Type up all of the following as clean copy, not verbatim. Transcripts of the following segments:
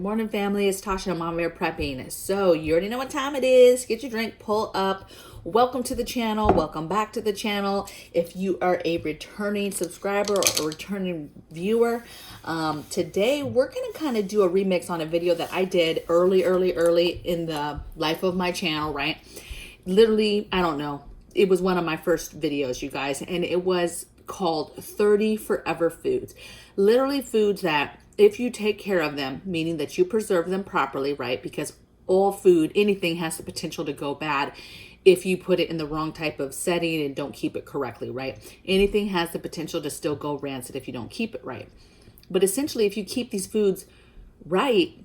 Good morning, family. It's Tasha, MamabearPrepping. So you already know what time it is. Get your drink, pull up. Welcome to the channel. Welcome back to the channel. If you are a returning subscriber or a returning viewer, today we're going to kind of do a remix on a video that I did early in the life of my channel, right? Literally, I don't know. It was one of my first videos, you guys, and it was called 30 Forever Foods. Literally foods that if you take care of them, meaning that you preserve them properly, right? Because all food, anything has the potential to go bad if you put it in the wrong type of setting and don't keep it correctly, right? Anything has the potential to still go rancid if you don't keep it right. But essentially, if you keep these foods right,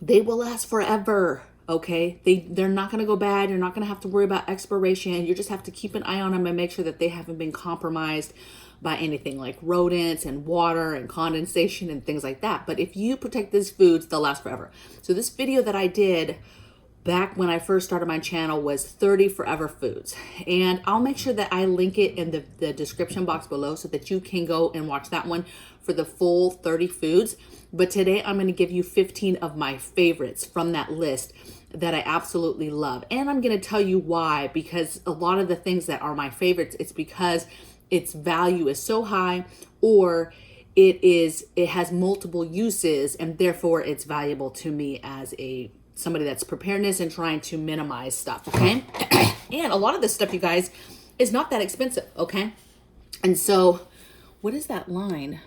they will last forever. Okay, they're not going to go bad. You're not going to have to worry about expiration. You just have to keep an eye on them and make sure that they haven't been compromised by anything like rodents and water and condensation and things like that. But if you protect these foods, they'll last forever. So this video that I did back when I first started my channel was 30 Forever Foods. And I'll make sure that I link it in the description box below so that you can go and watch that one for the full 30 foods. But today I'm going to give you 15 of my favorites from that list that I absolutely love. And I'm going to tell you why, because a lot of the things that are my favorites, it's because its value is so high, or it has multiple uses, and therefore it's valuable to me as somebody that's preparedness and trying to minimize stuff, okay? And a lot of this stuff, you guys, is not that expensive, okay? And so, what is that line?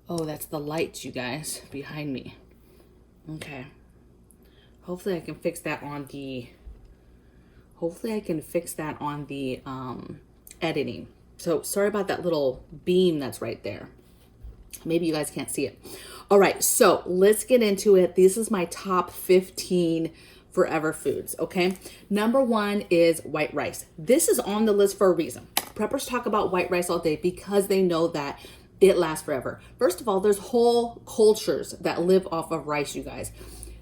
Oh, that's the lights, you guys, behind me. Okay. Hopefully I can fix that on the editing. So sorry about that little beam that's right there. Maybe you guys can't see it. All right, so let's get into it. This is my top 15 forever foods, okay? Number 1 is white rice. This is on the list for a reason. Preppers talk about white rice all day because they know that it lasts forever. First of all, there's whole cultures that live off of rice, you guys.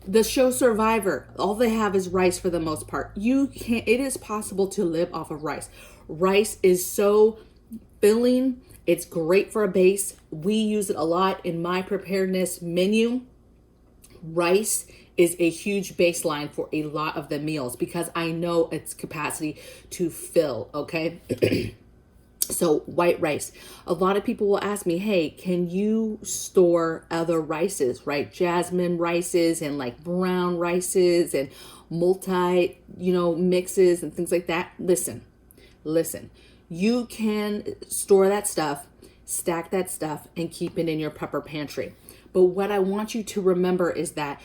The show Survivor, all they have is rice for the most part. It is possible to live off of rice. Rice is so filling. It's great for a base. We use it a lot in my preparedness menu. Rice is a huge baseline for a lot of the meals because I know its capacity to fill, okay? So white rice. A lot of people will ask me, hey, can you store other rices, right? Jasmine rices and like brown rices and multi, mixes and things like that. Listen, you can store that stuff, stack that stuff, and keep it in your prepper pantry. But what I want you to remember is that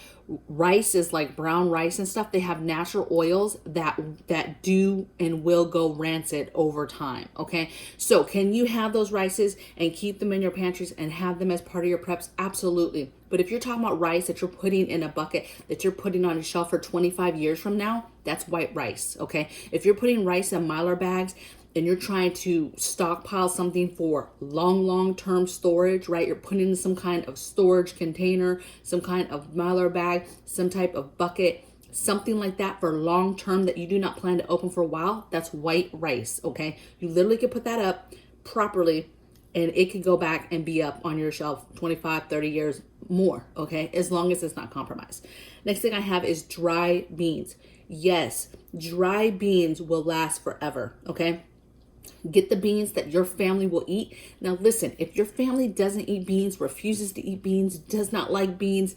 rice is like brown rice and stuff. They have natural oils that do and will go rancid over time. Okay. So can you have those rices and keep them in your pantries and have them as part of your preps? Absolutely. But if you're talking about rice that you're putting in a bucket that you're putting on a shelf for 25 years from now, that's white rice. Okay. If you're putting rice in Mylar bags and you're trying to stockpile something for long-term storage, right? You're putting in some kind of storage container, some kind of Mylar bag, some type of bucket, something like that for long-term that you do not plan to open for a while, that's white rice, okay? You literally can put that up properly and it can go back and be up on your shelf 25, 30 years more, okay? As long as it's not compromised. Next thing I have is dry beans. Yes, dry beans will last forever, okay? Get the beans that your family will eat. Now listen, if your family doesn't eat beans, refuses to eat beans, does not like beans,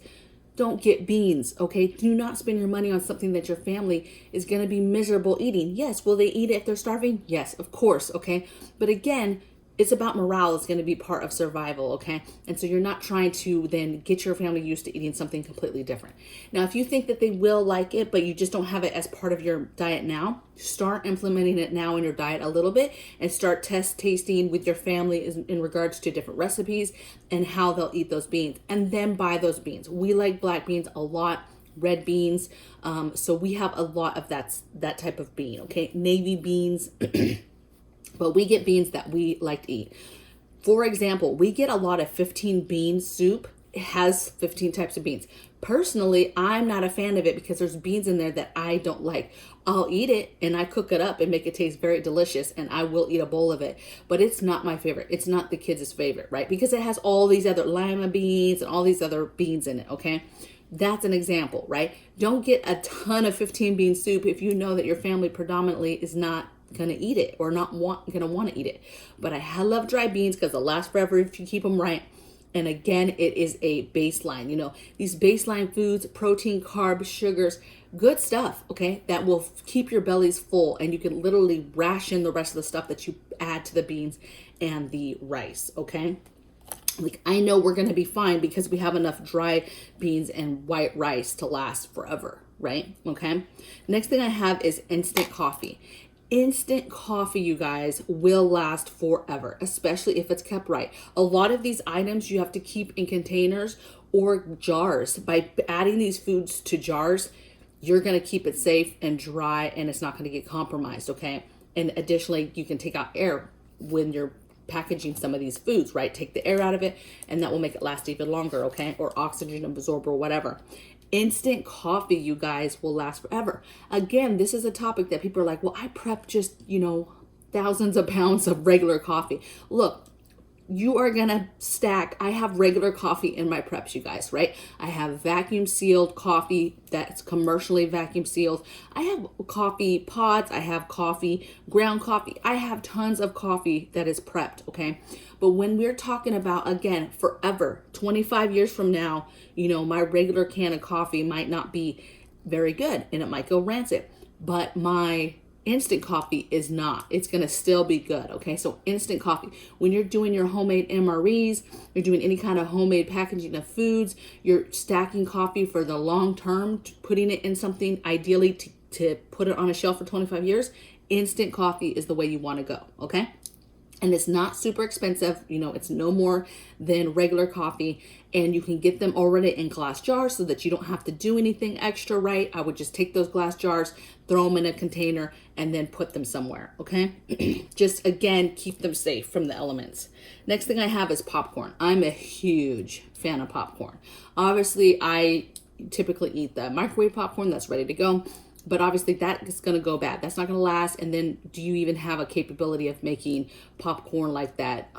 don't get beans, okay? Do not spend your money on something that your family is going to be miserable eating. Yes, will they eat it if they're starving? Yes, of course, okay? But again, it's about morale. It's going to be part of survival, okay? And so you're not trying to then get your family used to eating something completely different. Now, if you think that they will like it, but you just don't have it as part of your diet now, start implementing it now in your diet a little bit and start tasting with your family in regards to different recipes and how they'll eat those beans. And then buy those beans. We like black beans a lot, red beans. So we have a lot of that type of bean, okay? Navy beans. But we get beans that we like to eat. For example, we get a lot of 15 bean soup. It has 15 types of beans. Personally, I'm not a fan of it because there's beans in there that I don't like. I'll eat it and I cook it up and make it taste very delicious, and I will eat a bowl of it, but it's not my favorite. It's not the kids' favorite, right? Because it has all these other lima beans and all these other beans in it, okay? That's an example, right? Don't get a ton of 15 bean soup if you know that your family predominantly is not going to eat it or not going to want to eat it. But I love dry beans because they'll last forever if you keep them right. And again, it is a baseline. These baseline foods, protein, carbs, sugars, good stuff, okay, that will keep your bellies full, and you can literally ration the rest of the stuff that you add to the beans and the rice, okay? Like, I know we're going to be fine because we have enough dry beans and white rice to last forever, right? Okay. Next thing I have is instant coffee. Instant coffee, you guys, will last forever, especially if it's kept right. A lot of these items you have to keep in containers or jars. By adding these foods to jars, you're going to keep it safe and dry, and it's not going to get compromised, okay? And additionally, you can take out air when you're packaging some of these foods, right? Take the air out of it, and that will make it last even longer, okay? Or oxygen absorber, whatever. Instant coffee, you guys, will last forever. Again, this is a topic that people are like, well, I prep just, thousands of pounds of regular coffee. Look, you are going to stack. I have regular coffee in my preps, you guys, right? I have vacuum sealed coffee that's commercially vacuum sealed. I have coffee pods. I have coffee, ground coffee. I have tons of coffee that is prepped, okay? But when we're talking about, again, forever, 25 years from now, my regular can of coffee might not be very good and it might go rancid, but my instant coffee is not. It's going to still be good, okay? So instant coffee. When you're doing your homemade MREs, you're doing any kind of homemade packaging of foods, you're stacking coffee for the long term, putting it in something ideally to put it on a shelf for 25 years, instant coffee is the way you want to go, okay? And it's not super expensive. It's no more than regular coffee, and you can get them already in glass jars so that you don't have to do anything extra, right? I would just take those glass jars, throw them in a container, and then put them somewhere, okay? Just, again, keep them safe from the elements. Next thing I have is popcorn. I'm a huge fan of popcorn. Obviously, I typically eat the microwave popcorn that's ready to go. But obviously that is going to go bad. That's not going to last. And then do you even have a capability of making popcorn like that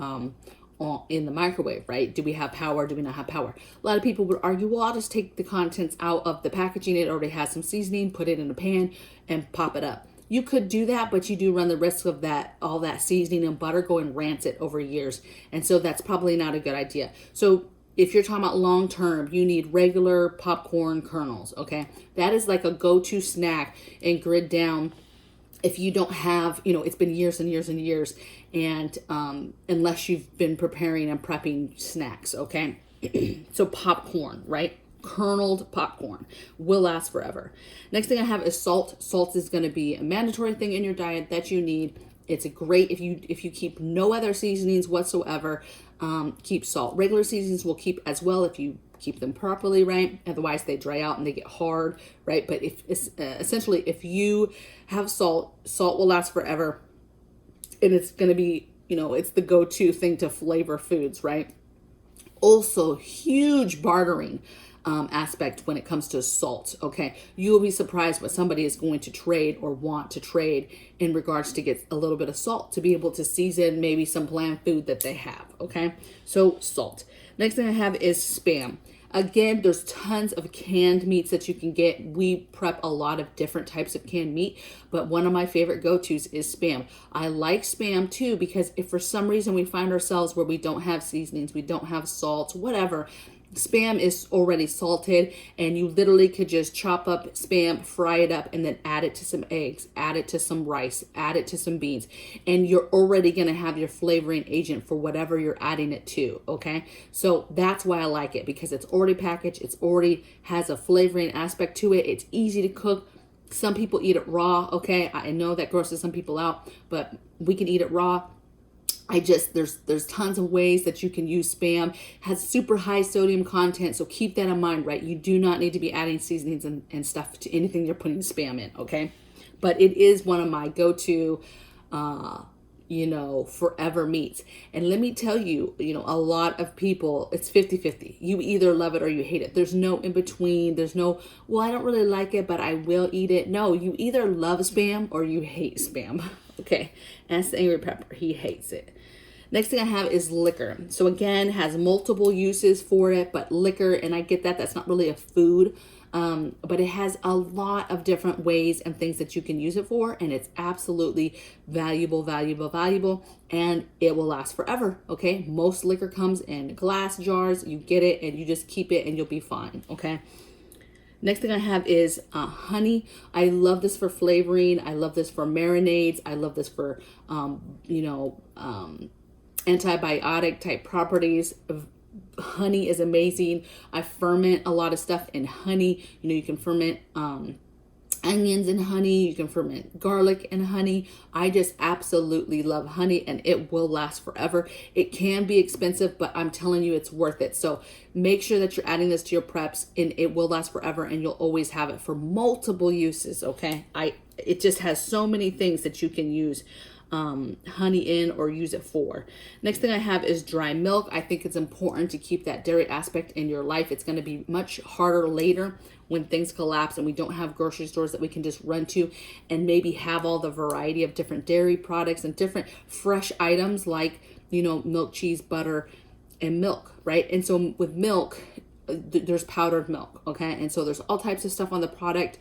in the microwave, right? Do we have power? Do we not have power? A lot of people would argue, well, I'll just take the contents out of the packaging. It already has some seasoning, put it in a pan and pop it up. You could do that, but you do run the risk of all that seasoning and butter going rancid over years. And so that's probably not a good idea. So if you're talking about long term, you need regular popcorn kernels, okay? That is like a go-to snack and grid down if you don't have, it's been years and years and years, and unless you've been preparing and prepping snacks, okay? So popcorn, right? Kerneled popcorn will last forever. Next thing I have is salt. Salt is going to be a mandatory thing in your diet that you need. It's a great, if you keep no other seasonings whatsoever, keep salt. Regular seasonings will keep as well if you keep them properly, right? Otherwise they dry out and they get hard, right? But essentially if you have salt will last forever, and it's going to be, it's the go-to thing to flavor foods, right? Also, huge bartering aspect when it comes to salt, okay? You will be surprised what somebody is going to trade or want to trade in regards to get a little bit of salt to be able to season maybe some bland food that they have, okay? So salt. Next thing I have is Spam. Again, there's tons of canned meats that you can get. We prep a lot of different types of canned meat, but one of my favorite go-tos is Spam. I like Spam too because if for some reason we find ourselves where we don't have seasonings, we don't have salt, whatever, Spam is already salted, and you literally could just chop up Spam, fry it up, and then add it to some eggs, add it to some rice, add it to some beans, and you're already going to have your flavoring agent for whatever you're adding it to, okay? So that's why I like it, because it's already packaged, it's already has a flavoring aspect to it, it's easy to cook. Some people eat it raw, okay? I know that grosses some people out, but we can eat it raw. There's tons of ways that you can use Spam. Has super high sodium content, so keep that in mind, right? You do not need to be adding seasonings and stuff to anything you're putting Spam in, okay? But it is one of my go-to forever meats. And let me tell you, a lot of people, it's 50-50. You either love it or you hate it. There's no in between. There's no, well, I don't really like it, but I will eat it. No, you either love Spam or you hate Spam. Okay. And that's the Angry Prepper. He hates it. Next thing I have is liquor. So again, has multiple uses for it, but liquor, and I get that that's not really a food, but it has a lot of different ways and things that you can use it for, and it's absolutely valuable, and it will last forever, okay? Most liquor comes in glass jars. You get it, and you just keep it, and you'll be fine, okay? Next thing I have is honey. I love this for flavoring. I love this for marinades. I love this for, antibiotic type properties. Honey is amazing. I ferment a lot of stuff in honey. You can ferment onions in honey. You can ferment garlic in honey. I just absolutely love honey, and it will last forever. It can be expensive, but I'm telling you, it's worth it. So make sure that you're adding this to your preps, and it will last forever, and you'll always have it for multiple uses, okay? It just has so many things that you can use honey in or use it for. Next thing I have is dry milk. I think it's important to keep that dairy aspect in your life. It's going to be much harder later when things collapse and we don't have grocery stores that we can just run to and maybe have all the variety of different dairy products and different fresh items like, milk, cheese, butter, and milk, right? And so with milk, there's powdered milk, okay? And so there's all types of stuff on the product.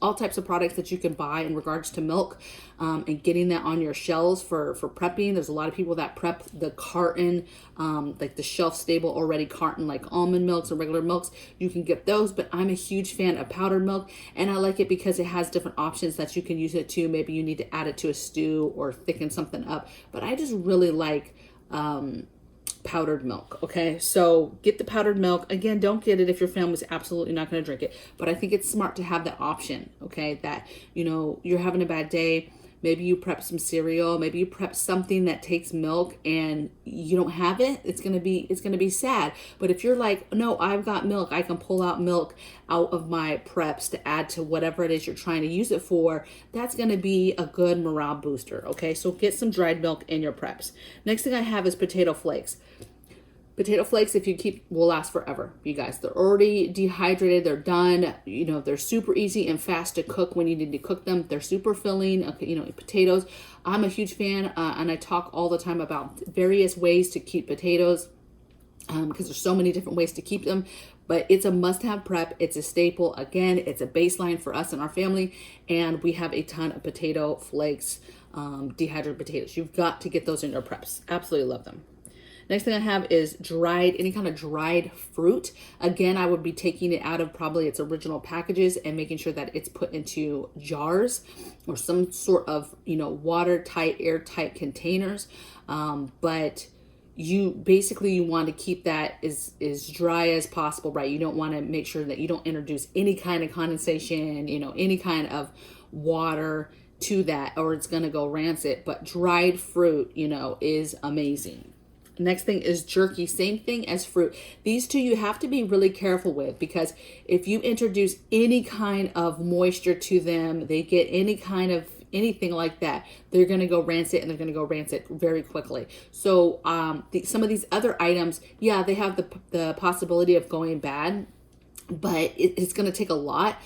All types of products that you can buy in regards to milk, and getting that on your shelves for prepping. There's a lot of people that prep the carton, like the shelf stable already carton, like almond milks or regular milks. You can get those, but I'm a huge fan of powdered milk, and I like it because it has different options that you can use it to. Maybe you need to add it to a stew or thicken something up, but I just really like powdered milk. Okay, so get the powdered milk. Again, don't get it if your family's absolutely not going to drink it, but I think it's smart to have that option. Okay, that you're having a bad day, maybe you prep some cereal, maybe you prep something that takes milk and you don't have it, it's going to be sad. But if you're like, no, I've got milk, I can pull out milk out of my preps to add to whatever it is you're trying to use it for, that's going to be a good morale booster. Okay, so get some dried milk in your preps. Next thing I have is potato flakes. Potato flakes, if you keep, will last forever, you guys. They're already dehydrated. They're done. They're super easy and fast to cook when you need to cook them. They're super filling. Okay, potatoes. I'm a huge fan, and I talk all the time about various ways to keep potatoes, because there's so many different ways to keep them. But it's a must-have prep. It's a staple. Again, it's a baseline for us and our family, and we have a ton of potato flakes, dehydrated potatoes. You've got to get those in your preps. Absolutely love them. Next thing I have is any kind of dried fruit. Again, I would be taking it out of probably its original packages and making sure that it's put into jars or some sort of, watertight, airtight containers. But you want to keep that as dry as possible, right? You don't want to make sure that you don't introduce any kind of condensation, any kind of water to that, or it's going to go rancid. But dried fruit, is amazing. Next thing is jerky. Same thing as fruit. These two you have to be really careful with, because if you introduce any kind of moisture to them, they get any kind of anything like that, they're going to go rancid, and they're going to go rancid very quickly. So some of these other items, yeah, they have the possibility of going bad, but it's going to take a lot.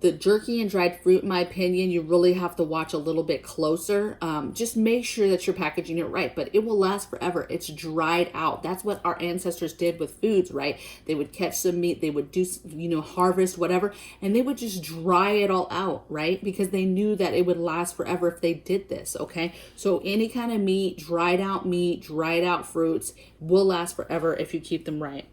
The jerky and dried fruit, in my opinion, you really have to watch a little bit closer. Just make sure that you're packaging it right, but it will last forever. It's dried out. That's what our ancestors did with foods, right? They would catch some meat, they would do, harvest, whatever, and they would just dry it all out, right? Because they knew that it would last forever if they did this, okay? So any kind of meat, dried out fruits will last forever if you keep them right.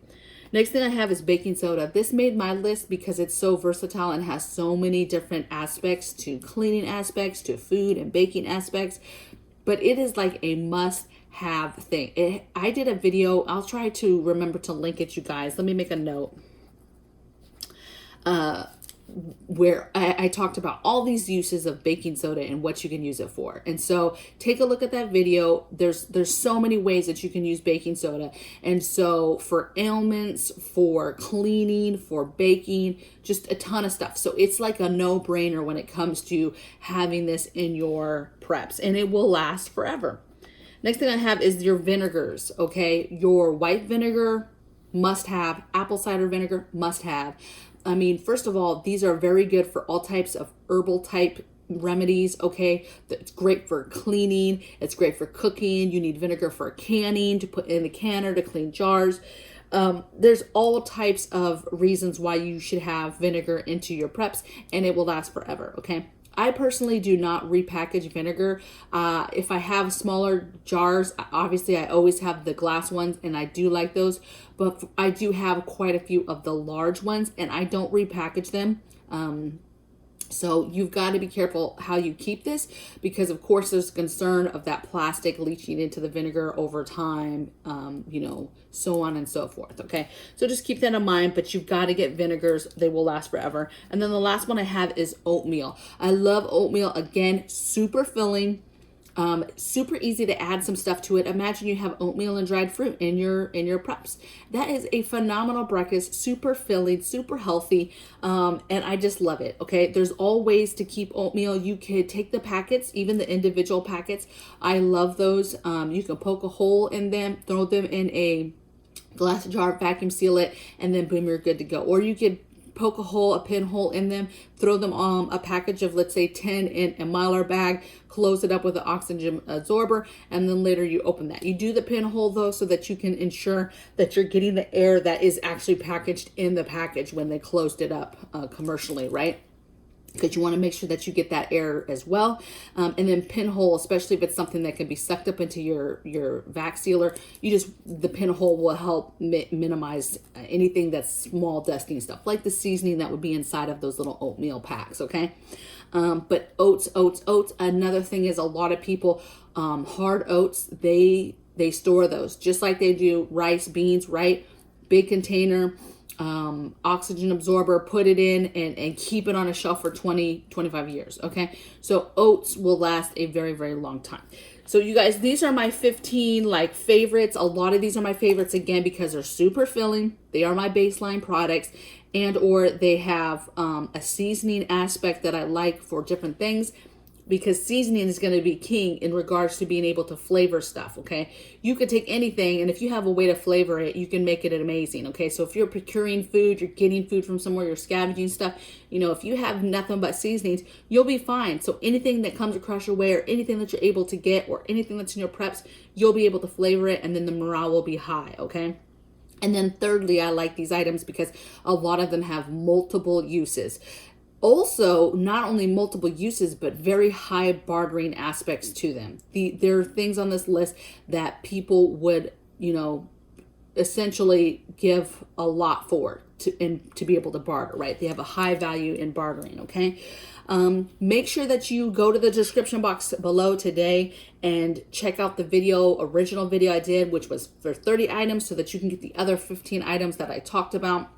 Next thing I have is baking soda. This made my list because it's so versatile and has so many different aspects, to cleaning aspects, to food and baking aspects. But it is like a must-have thing. I did a video. I'll try to remember to link it, you guys. Let me make a note. where I talked about all these uses of baking soda and what you can use it for. And so take a look at that video. There's so many ways that you can use baking soda. And so for ailments, for cleaning, for baking, just a ton of stuff. So it's like a no-brainer when it comes to having this in your preps, and it will last forever. Next thing I have is your vinegars, okay? Your white vinegar, must have. Apple cider vinegar, must have. I mean, first of all, these are very good for all types of herbal type remedies, okay? It's great for cleaning. It's great for cooking. You need vinegar for canning, to put in the canner, to clean jars. There's all types of reasons why you should have vinegar into your preps, and it will last forever, okay? I personally do not repackage vinegar. If I have smaller jars, obviously I always have the glass ones, and I do like those, but I do have quite a few of the large ones, and I don't repackage them. So you've got to be careful how you keep this, because of course there's concern of that plastic leaching into the vinegar over time, you know, so on and so forth. Okay. So just keep that in mind, but you've got to get vinegars. They will last forever. And then the last one I have is oatmeal. I love oatmeal. Again, super filling. Super easy to add some stuff to it. Imagine you have oatmeal and dried fruit in your preps. That is a phenomenal breakfast, super filling, super healthy, and I just love it. Okay, there's all ways to keep oatmeal. You could take the packets, even the individual packets. I love those. You can poke a hole in them, throw them in a glass jar, vacuum seal it, and then boom, you're good to go. Or you could poke a hole, a pinhole in them, throw them on a package of, let's say, 10 in a Mylar bag, close it up with an oxygen absorber, and then later you open that. You do the pinhole though, so that you can ensure that you're getting the air that is actually packaged in the package when they closed it up commercially, right? Because you want to make sure that you get that air as well. And then pinhole, especially if it's something that can be sucked up into your vac sealer, the pinhole will help minimize anything that's small dusting stuff, like the seasoning that would be inside of those little oatmeal packs, okay? But oats. Another thing is, a lot of people, hard oats, they store those just like they do rice, beans, right? Big container, oxygen absorber, put it in and keep it on a shelf for 20-25 years. Okay, so oats will last a very, very long time. So you guys, these are my 15 like favorites. A lot of these are my favorites, again, because they're super filling. They are my baseline products, and or they have a seasoning aspect that I like for different things, because seasoning is going to be king in regards to being able to flavor stuff, okay? You could take anything, and if you have a way to flavor it, you can make it amazing, okay? So if you're procuring food, you're getting food from somewhere, you're scavenging stuff, you know, if you have nothing but seasonings, you'll be fine. So anything that comes across your way, or anything that you're able to get, or anything that's in your preps, you'll be able to flavor it, and then the morale will be high, okay? And then thirdly, I like these items because a lot of them have multiple uses. Also, not only multiple uses, but very high bartering aspects to them. There are things on this list that people would, you know, essentially give a lot for to be able to barter, right? They have a high value in bartering, okay? Make sure that you go to the description box below today and check out the original video I did, which was for 30 items, so that you can get the other 15 items that I talked about.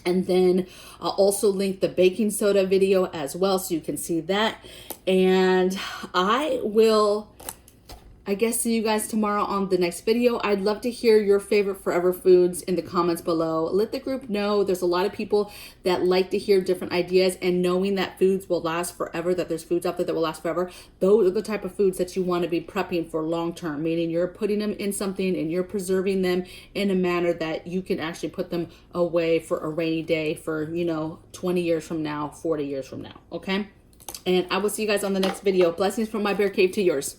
And then I'll also link the baking soda video as well, so you can see that. And I will, I guess, see you guys tomorrow on the next video. I'd love to hear your favorite forever foods in the comments below. Let the group know. There's a lot of people that like to hear different ideas, and knowing that foods will last forever, that there's foods out there that will last forever. Those are the type of foods that you want to be prepping for long term, meaning you're putting them in something and you're preserving them in a manner that you can actually put them away for a rainy day for, you know, 20 years from now, 40 years from now, okay? And I will see you guys on the next video. Blessings from my bear cave to yours.